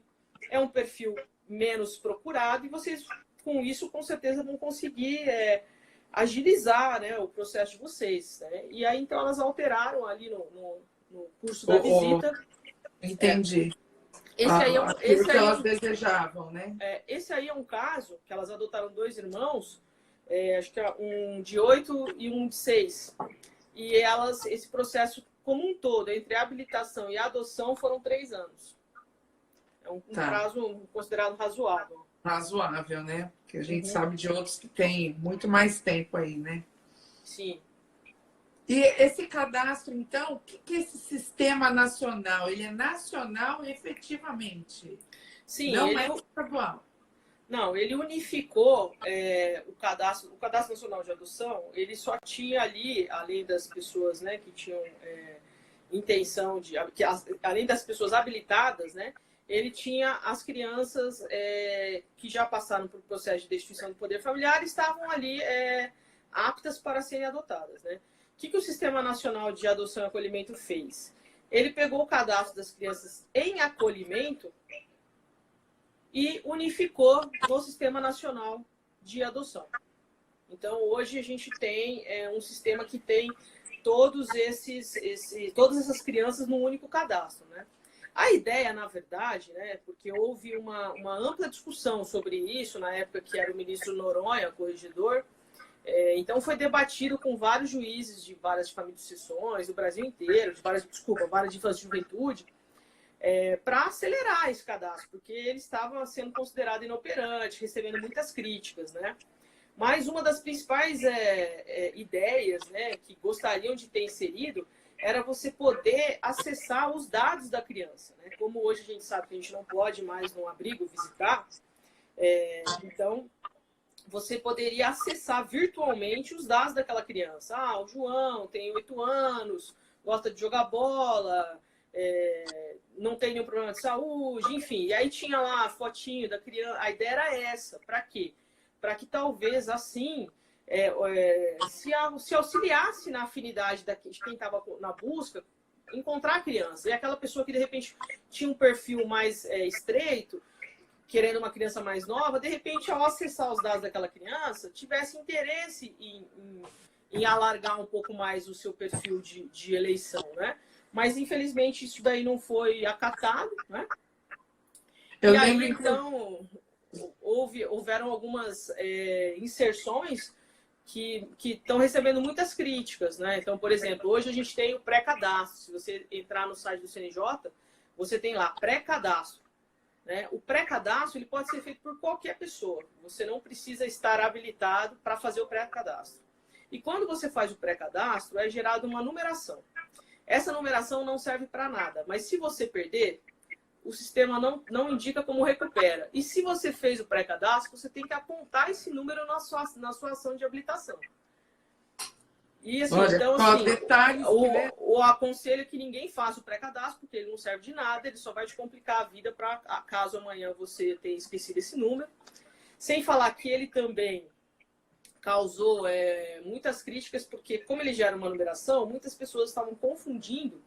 é um perfil menos procurado e vocês, com isso, com certeza vão conseguir agilizar, né, o processo de vocês. Né? E aí, então, elas alteraram ali no curso da visita. Entendi. Esse que elas desejavam, né? Esse aí é um caso que elas adotaram 2 irmãos, acho que é um de 8 e um de 6. E esse processo como um todo, entre a habilitação e a adoção, foram 3 anos. É um prazo considerado razoável. Razoável, né? Porque a gente sabe de outros que têm muito mais tempo aí, né? Sim. E esse cadastro, então, o que é esse sistema nacional? Ele é nacional efetivamente? Sim. Não é estadual? Não, ele unificou o Cadastro Nacional de Adoção. Ele só tinha ali, além das pessoas, né, que tinham intenção de... além das pessoas habilitadas, né, ele tinha as crianças que já passaram por processo de destituição do poder familiar e estavam ali aptas para serem adotadas, né? O que o Sistema Nacional de Adoção e Acolhimento fez? Ele pegou o cadastro das crianças em acolhimento e unificou no Sistema Nacional de Adoção. Então, hoje a gente tem um sistema que tem todas essas crianças num único cadastro, né? A ideia, na verdade, né, porque houve uma ampla discussão sobre isso na época que era o ministro Noronha, corregedor. Então, foi debatido com vários juízes de várias famílias de sucessões, do Brasil inteiro, várias de infância e juventude, para acelerar esse cadastro, porque ele estava sendo considerado inoperante, recebendo muitas críticas, né? Mas uma das principais ideias, né, que gostariam de ter inserido era você poder acessar os dados da criança, né? Como hoje a gente sabe que a gente não pode mais no abrigo visitar, então você poderia acessar virtualmente os dados daquela criança. O João tem 8 anos, gosta de jogar bola, não tem nenhum problema de saúde, enfim. E aí tinha lá a fotinho da criança. A ideia era essa. Para quê? Para que talvez assim se auxiliasse na afinidade de quem estava na busca, encontrar a criança. E aquela pessoa que de repente tinha um perfil mais estreito, querendo uma criança mais nova, de repente, ao acessar os dados daquela criança, tivesse interesse em alargar um pouco mais o seu perfil de eleição, né? Mas, infelizmente, isso daí não foi acatado, né? Eu e aí, lembro, então, houveram algumas inserções que estão recebendo muitas críticas, né? Então, por exemplo, hoje a gente tem o pré-cadastro. Se você entrar no site do CNJ, você tem lá pré-cadastro. Né? O pré-cadastro ele pode ser feito por qualquer pessoa. Você não precisa estar habilitado para fazer o pré-cadastro. E quando você faz o pré-cadastro, é gerada uma numeração. Essa numeração não serve para nada, mas se você perder, o sistema não indica como recupera. E se você fez o pré-cadastro, você tem que apontar esse número na sua ação de habilitação. E assim, olha, então, só assim, detalhes o aconselho é que ninguém faça o pré-cadastro, porque ele não serve de nada, ele só vai te complicar a vida para caso amanhã você tenha esquecido esse número. Sem falar que ele também causou muitas críticas, porque como ele gera uma numeração, muitas pessoas estavam confundindo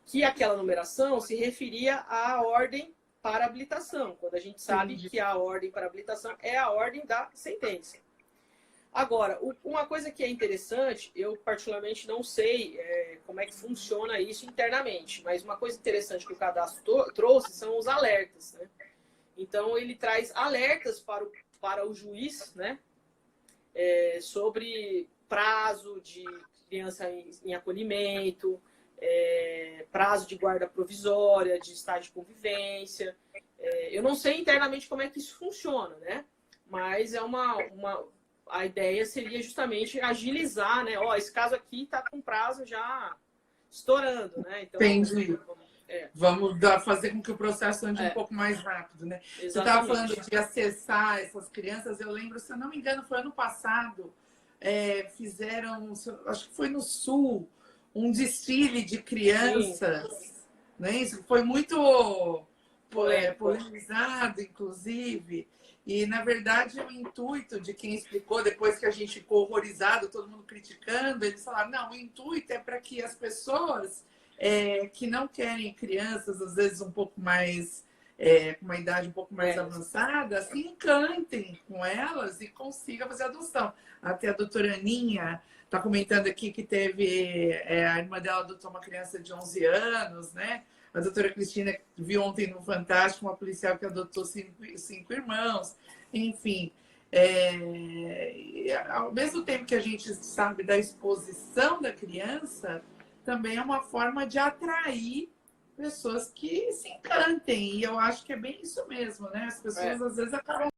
que aquela numeração se referia à ordem para habilitação, quando a gente sabe que a ordem para habilitação é a ordem da sentença. Agora, uma coisa que é interessante, eu particularmente não sei como é que funciona isso internamente, mas uma coisa interessante que o cadastro trouxe são os alertas, né? Então, ele traz alertas para o juiz, né? Sobre prazo de criança em acolhimento, prazo de guarda provisória, de estágio de convivência. Eu não sei internamente como é que isso funciona, né? Mas a ideia seria justamente agilizar, né? Ó, esse caso aqui está com prazo já estourando, né? Então, entendi. Vamos fazer com que o processo ande um pouco mais rápido, né? Exatamente. Você estava falando de acessar essas crianças, eu lembro, se eu não me engano, foi ano passado, fizeram, acho que foi no Sul, um desfile de crianças, né? Isso foi muito polemizado, inclusive. E, na verdade, o intuito de quem explicou, depois que a gente ficou horrorizado, todo mundo criticando, eles falaram, não, o intuito é para que as pessoas que não querem crianças, às vezes um pouco mais, com uma idade um pouco mais avançada, se encantem com elas e consigam fazer adoção. Até a doutora Aninha está comentando aqui que teve, a irmã dela adotou uma criança de 11 anos, né? A doutora Cristina viu ontem no Fantástico uma policial que adotou cinco irmãos. Enfim, ao mesmo tempo que a gente sabe da exposição da criança, também é uma forma de atrair pessoas que se encantem. E eu acho que é bem isso mesmo, né? As pessoas às vezes acabam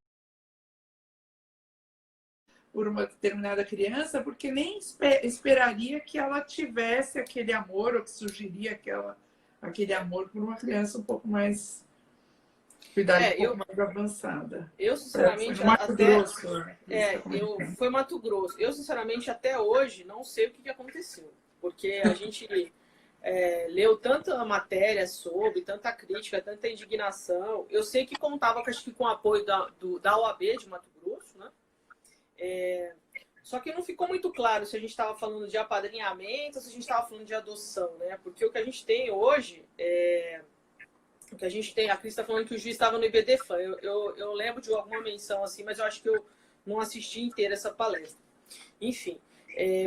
por uma determinada criança porque nem esperaria que ela tivesse aquele amor ou que surgiria aquele amor por uma criança um pouco mais idade um pouco mais avançada. Eu sinceramente foi Mato Grosso. Foi Mato Grosso. Eu sinceramente até hoje não sei o que aconteceu, porque a gente leu tanta matéria sobre, tanta crítica, tanta indignação. Eu sei que contava acho que com o apoio da OAB de Mato Grosso, né? Só que não ficou muito claro se a gente estava falando de apadrinhamento ou se a gente estava falando de adoção, né? Porque o que a gente tem hoje o que a gente tem, a Cris está falando que o juiz estava no IBDFAN. Eu lembro de alguma menção assim, mas eu acho que eu não assisti inteira essa palestra. Enfim,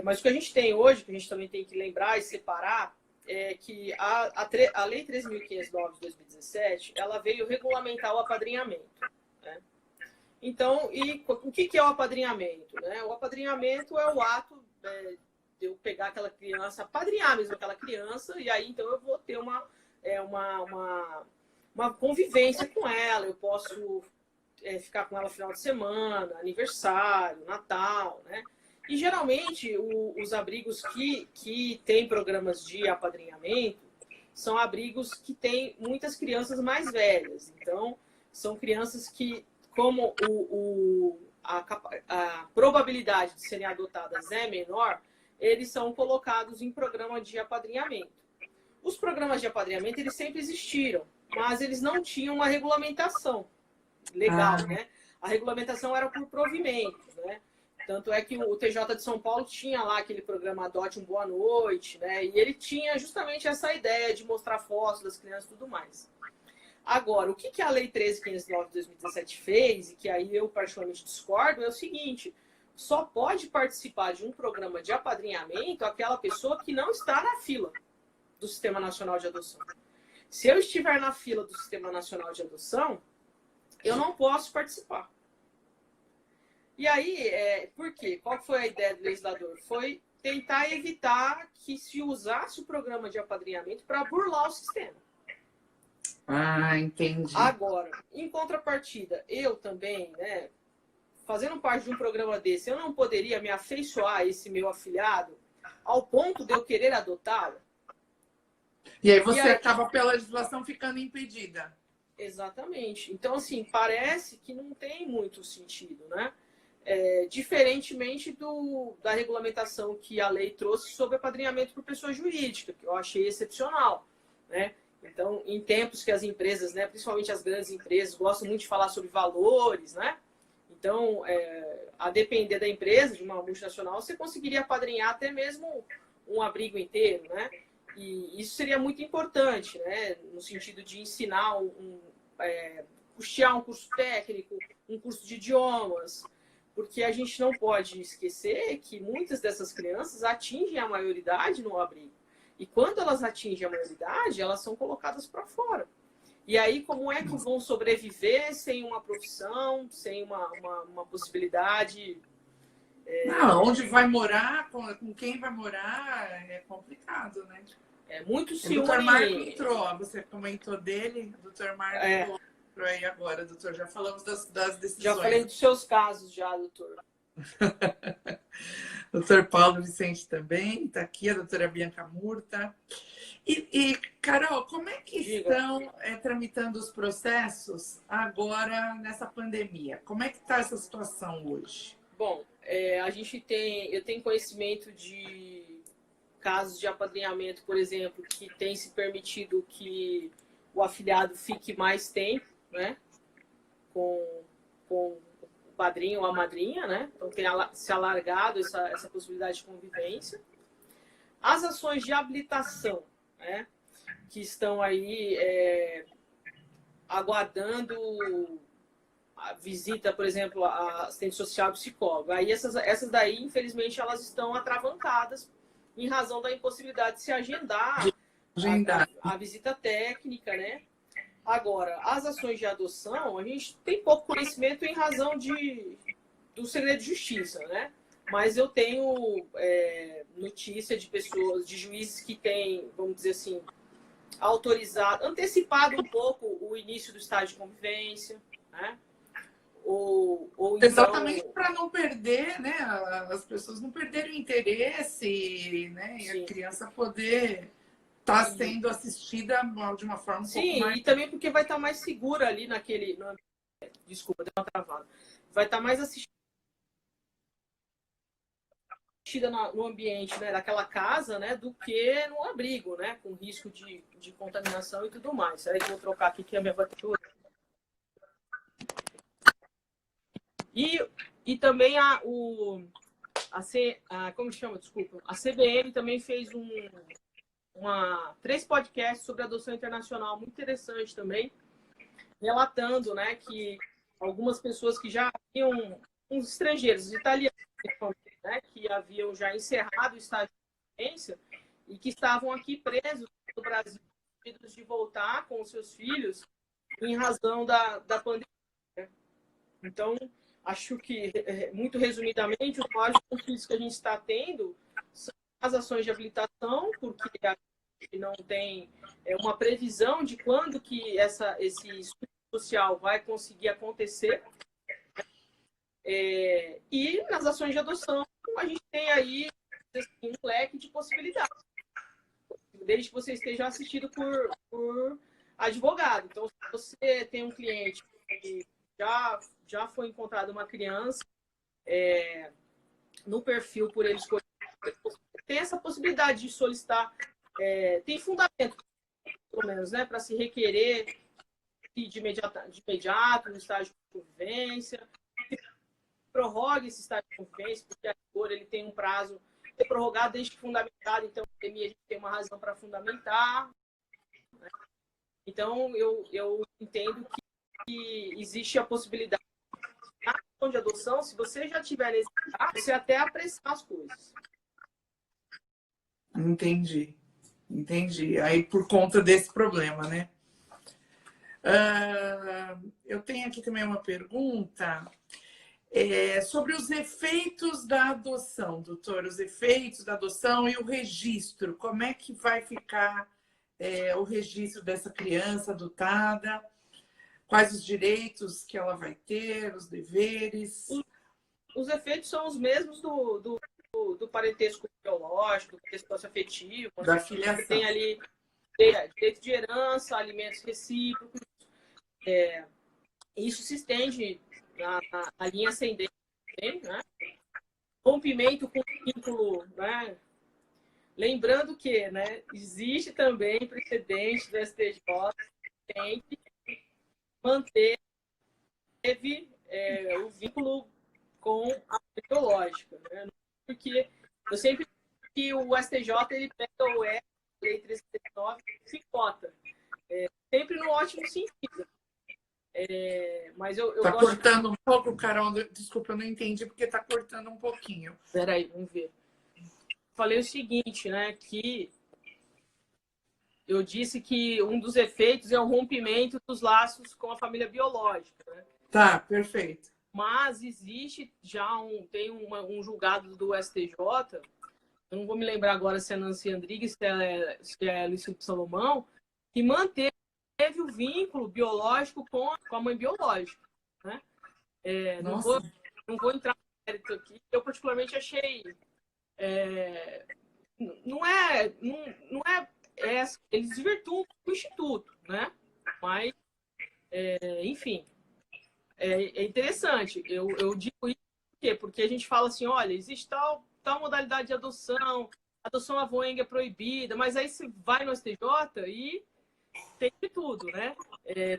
mas o que a gente tem hoje, que a gente também tem que lembrar e separar, é que a Lei 13.509 de 2017, ela veio regulamentar o apadrinhamento, né? Então, o que é o apadrinhamento? Né? O apadrinhamento é o ato de eu pegar aquela criança, apadrinhar mesmo aquela criança, e aí então eu vou ter uma convivência com ela, eu posso ficar com ela no final de semana, aniversário, Natal, né? E geralmente os abrigos que têm programas de apadrinhamento são abrigos que têm muitas crianças mais velhas. Então, são crianças que, como a probabilidade de serem adotadas é menor, eles são colocados em programa de apadrinhamento. Os programas de apadrinhamento, eles sempre existiram, mas eles não tinham uma regulamentação legal, né? A regulamentação era por provimentos, né? Tanto é que o TJ de São Paulo tinha lá aquele programa Adote um Boa Noite, né? E ele tinha justamente essa ideia de mostrar fotos das crianças e tudo mais. Agora, o que a Lei 13.509 de 2017 fez, e que aí eu particularmente discordo, é o seguinte: só pode participar de um programa de apadrinhamento aquela pessoa que não está na fila do Sistema Nacional de Adoção. Se eu estiver na fila do Sistema Nacional de Adoção, eu não posso participar. E aí, por quê? Qual foi a ideia do legislador? Foi tentar evitar que se usasse o programa de apadrinhamento para burlar o sistema. Ah, entendi. Agora, em contrapartida, eu também, né, fazendo parte de um programa desse, eu não poderia me afeiçoar a esse meu afilhado ao ponto de eu querer adotá-lo? E aí você acaba, pela legislação, ficando impedida. Exatamente. Então, assim, parece que não tem muito sentido, né? Diferentemente da regulamentação que a lei trouxe sobre apadrinhamento por pessoa jurídica, que eu achei excepcional, né? Então, em tempos que as empresas, né, principalmente as grandes empresas, gostam muito de falar sobre valores, né? Então, a depender da empresa, de uma multinacional, você conseguiria apadrinhar até mesmo um abrigo inteiro, né? E isso seria muito importante, né? No sentido de ensinar, custear um curso técnico, um curso de idiomas, porque a gente não pode esquecer que muitas dessas crianças atingem a maioridade no abrigo. E quando elas atingem a maioridade, elas são colocadas para fora. E aí, como é que vão sobreviver sem uma profissão, sem uma possibilidade? Não, onde vai morar, com quem vai morar, é complicado, né? É muito O ciúme. doutor Marco entrou, você comentou dele, o doutor Marco entrou aí agora, doutor. Já falamos das decisões. Já falei dos seus casos, já, doutor. Doutor Paulo Vicente também está aqui, a doutora Bianca Murta. E, Carol, como é que estão tramitando os processos agora nessa pandemia? Como é que está essa situação hoje? Bom, eu tenho conhecimento de casos de apadrinhamento, por exemplo, que tem se permitido que o afilhado fique mais tempo, né, com o padrinho ou a madrinha, né? Então tem se alargado essa possibilidade de convivência. As ações de habilitação, né, que estão aí aguardando a visita, por exemplo, a assistente social e psicólogo. Aí essas daí, infelizmente, elas estão atravancadas em razão da impossibilidade de se agendar a visita técnica, né? Agora, as ações de adoção, a gente tem pouco conhecimento em razão do segredo de justiça, né? Mas eu tenho notícia de pessoas, de juízes que têm, vamos dizer assim, autorizado, antecipado um pouco o início do estágio de convivência, né? Ou exatamente então, para não perder, né? As pessoas não perderem o interesse, né? E sim, a criança poder estar sendo assistida de uma forma um pouco mais... e também porque vai estar mais segura ali naquele... Desculpa, deu uma travada. Vai estar mais assistida no ambiente, né, daquela casa, né, do que no abrigo, né, com risco de contaminação e tudo mais. Aí eu vou trocar aqui que é a minha bateria. E também como chama? Desculpa. A CBN também fez 3 podcasts sobre adoção internacional, muito interessante também, relatando, né, que algumas pessoas que já haviam, uns estrangeiros, italianos, né, que haviam já encerrado o estágio de vivência e que estavam aqui presos no Brasil, de voltar com os seus filhos em razão da pandemia. Então, acho que, muito resumidamente, os maiores conflitos que a gente está tendo são as ações de habilitação, porque a gente não tem uma previsão de quando que esse estudo social vai conseguir acontecer. E nas ações de adoção, a gente tem aí um leque de possibilidades, desde que você esteja assistido por advogado. Então, se você tem um cliente que já foi encontrada uma criança no perfil por ele escolher, tem essa possibilidade de solicitar, tem fundamento, pelo menos, né, para se requerer de imediato no estágio de convivência, prorrogue esse estágio de convivência, porque agora ele tem um prazo de prorrogado desde que fundamentado, então a gente tem uma razão para fundamentar, né? Então, eu entendo que existe a possibilidade de adoção, se você já tiver nesse caso, você até apressar as coisas. Entendi. Entendi. Aí, por conta desse problema, né? Eu tenho aqui também uma pergunta sobre os efeitos da adoção, doutor. Os efeitos da adoção e o registro. Como é que vai ficar o registro dessa criança adotada? Quais os direitos que ela vai ter, os deveres? Os efeitos são os mesmos do parentesco biológico, do parentesco afetivo. Da filiação. Você tem ali direito de herança, alimentos recíprocos. Isso se estende na linha ascendente, né? Rompimento com vínculo, né? Lembrando que, né, existe também precedente do STJ que manteve o vínculo com a biológica, né? Porque eu sempre digo que o STJ ele pega o Lei 379 e picota, sempre no ótimo sentido. Mas eu tá gosto... cortando um pouco, Carol. Desculpa, eu não entendi porque tá cortando um pouquinho. Peraí, vamos ver. Falei o seguinte, né? Que eu disse que um dos efeitos é o rompimento dos laços com a família biológica, né? Tá, perfeito. Mas existe já um julgado do STJ, eu não vou me lembrar agora se é Nancy Andrigues, se é Luiz Felipe Salomão, que manteve o vínculo biológico com a mãe biológica, né? Não vou entrar no mérito aqui. Eu particularmente achei não é eles desvirtuam o instituto, né? Mas enfim, é interessante. Eu digo isso por quê? Porque a gente fala assim, olha, existe tal modalidade de adoção, adoção avoenga é proibida, mas aí você vai no STJ e tem de tudo, né?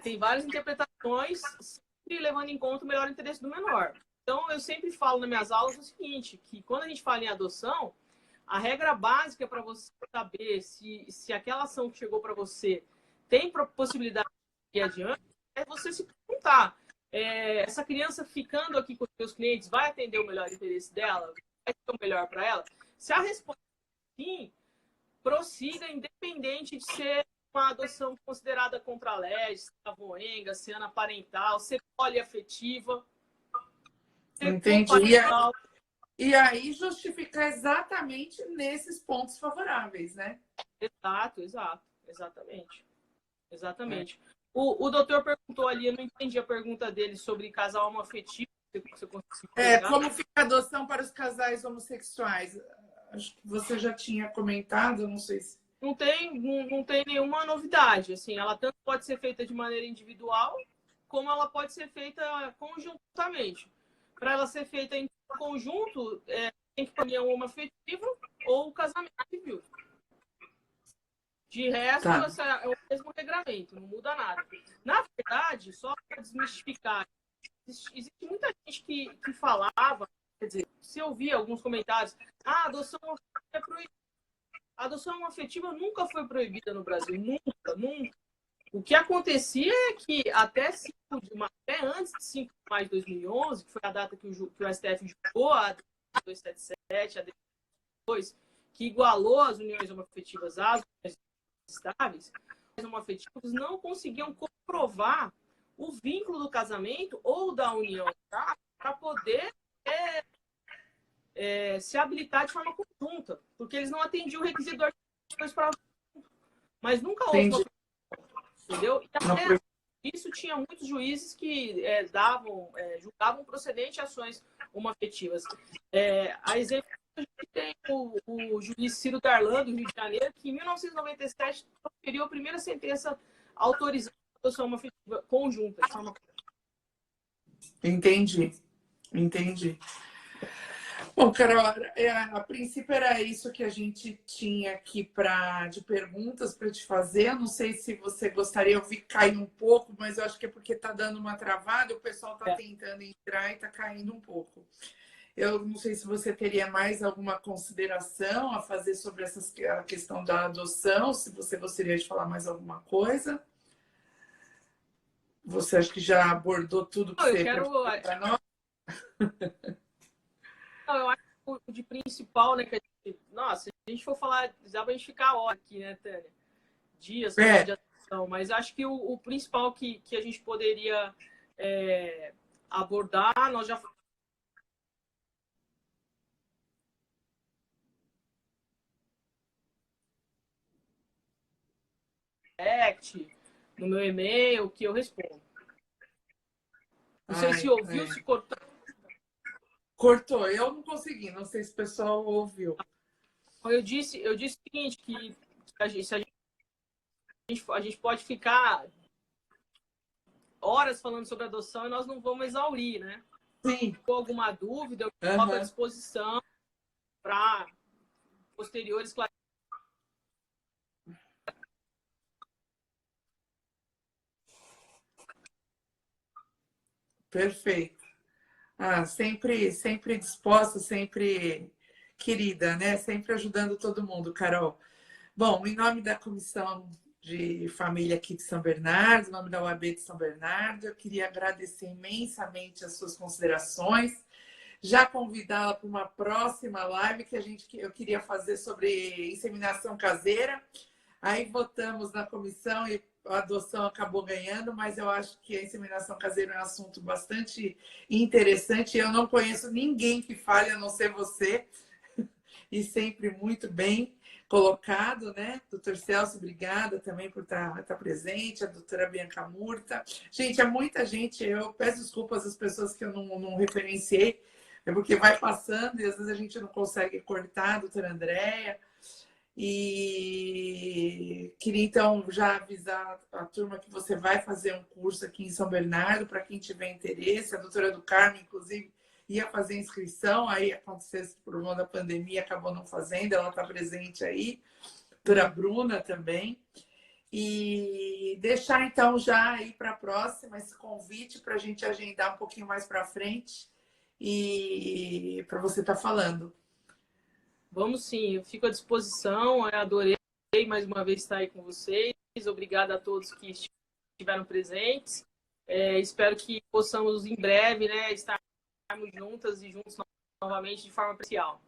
Tem várias interpretações, sempre levando em conta o melhor interesse do menor. Então, eu sempre falo nas minhas aulas o seguinte, que quando a gente fala em adoção, a regra básica para você saber se aquela ação que chegou para você tem possibilidade de ir adiante é você se perguntar, essa criança ficando aqui com os seus clientes vai atender o melhor interesse dela? Vai ser o melhor para ela? Se a resposta é sim, prossiga independente de ser uma adoção considerada contra a lei, se é avoenga, se é anaparental, se é poliafetiva. Entendi. E aí justificar exatamente nesses pontos favoráveis, né? Exatamente. O doutor perguntou ali, eu não entendi a pergunta dele sobre casal homoafetivo. Você como fica a adoção para os casais homossexuais? Acho que você já tinha comentado, não sei se... Não tem nenhuma novidade. Assim, ela tanto pode ser feita de maneira individual, como ela pode ser feita conjuntamente. Para ela ser feita em conjunto, tem que ter união homoafetiva ou casamento civil. De resto, é o mesmo regramento, não muda nada. Na verdade, só para desmistificar, existe muita gente que falava, quer dizer, se eu ouvia alguns comentários, a adoção é proibida. A adoção afetiva nunca foi proibida no Brasil, nunca. O que acontecia é que até antes de 5 de maio de 2011, que foi a data que o STF julgou a 277, a 2, que igualou as uniões homoafetivas às uniões estáveis, os homoafetivos não conseguiam comprovar o vínculo do casamento ou da união para poder se habilitar de forma conjunta, porque eles não atendiam o requisito do artigo para mas nunca houve uma... Entendeu? E até isso tinha muitos juízes que julgavam procedente ações homoafetivas. A exemplo, a gente tem o juiz Ciro Darlan, do Rio de Janeiro, que em 1997 proferiu a primeira sentença autorizando a adoção homoafetiva conjunta. De forma... Entendi. Bom, Carol, a princípio era isso que a gente tinha aqui de perguntas para te fazer. Eu não sei se você gostaria, eu vi cair um pouco, mas eu acho que é porque está dando uma travada, o pessoal está tentando entrar e está caindo um pouco. Eu não sei se você teria mais alguma consideração a fazer sobre a questão da adoção, se você gostaria de falar mais alguma coisa. você acha que já abordou tudo que Não, eu você quero. para nós? Não, eu acho que o de principal, né? Nossa, se a gente for falar, dá pra gente ficar hora aqui, né, Tânia? Dias falando de atenção, mas acho que o principal que a gente poderia abordar, nós já no meu e-mail, que eu respondo. Não sei se ouviu, se cortou. Cortou, eu não consegui, não sei se o pessoal ouviu. Eu disse o seguinte, que a gente pode ficar horas falando sobre adoção e nós não vamos exaurir, né? Sim. Se for alguma dúvida, eu coloco à disposição para posteriores. Perfeito. Sempre disposta, sempre querida, né? Sempre ajudando todo mundo, Carol. Bom, em nome da Comissão de Família aqui de São Bernardo, em nome da UAB de São Bernardo, eu queria agradecer imensamente as suas considerações, já convidá-la para uma próxima live eu queria fazer sobre inseminação caseira. Aí votamos na comissão e a adoção acabou ganhando, mas eu acho que a inseminação caseira é um assunto bastante interessante. Eu não conheço ninguém que fale, a não ser você, e sempre muito bem colocado, né? Doutor Celso, obrigada também por estar presente, a doutora Bianca Murta. Gente, é muita gente, eu peço desculpas às pessoas que eu não referenciei, é porque vai passando e às vezes a gente não consegue cortar, a doutora Andréia. E queria então já avisar a turma que você vai fazer um curso aqui em São Bernardo, para quem tiver interesse. A doutora do Carmo, inclusive, ia fazer inscrição, aí aconteceu esse problema da pandemia, acabou não fazendo, ela está presente aí. A doutora Bruna também. E deixar então já aí para a próxima esse convite para a gente agendar um pouquinho mais para frente e para você estar falando. Vamos sim, eu fico à disposição, eu adorei mais uma vez estar aí com vocês, obrigada a todos que estiveram presentes, espero que possamos em breve, né, estarmos juntas e juntos novamente de forma presencial.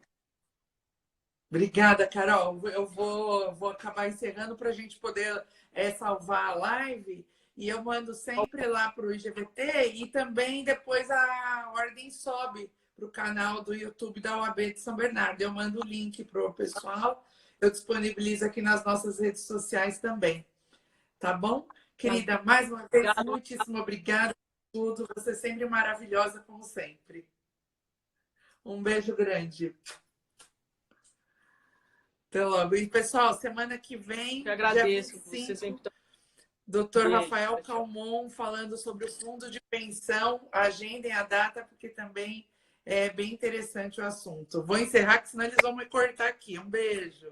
Obrigada, Carol. Eu vou acabar encerrando para a gente poder salvar a live e eu mando sempre lá para o IGVT e também depois a ordem sobe para o canal do YouTube da UAB de São Bernardo. Eu mando o link para o pessoal, eu disponibilizo aqui nas nossas redes sociais também. Tá bom? Querida, mais uma vez, muitíssimo obrigada por tudo. Você é sempre maravilhosa, como sempre. Um beijo grande. Até logo. E, pessoal, semana que vem, eu agradeço, dia 25, você sempre tá... Dr. Rafael Calmon falando sobre o fundo de pensão. Agendem a data, porque também é bem interessante o assunto. Vou encerrar, que senão eles vão me cortar aqui. Um beijo.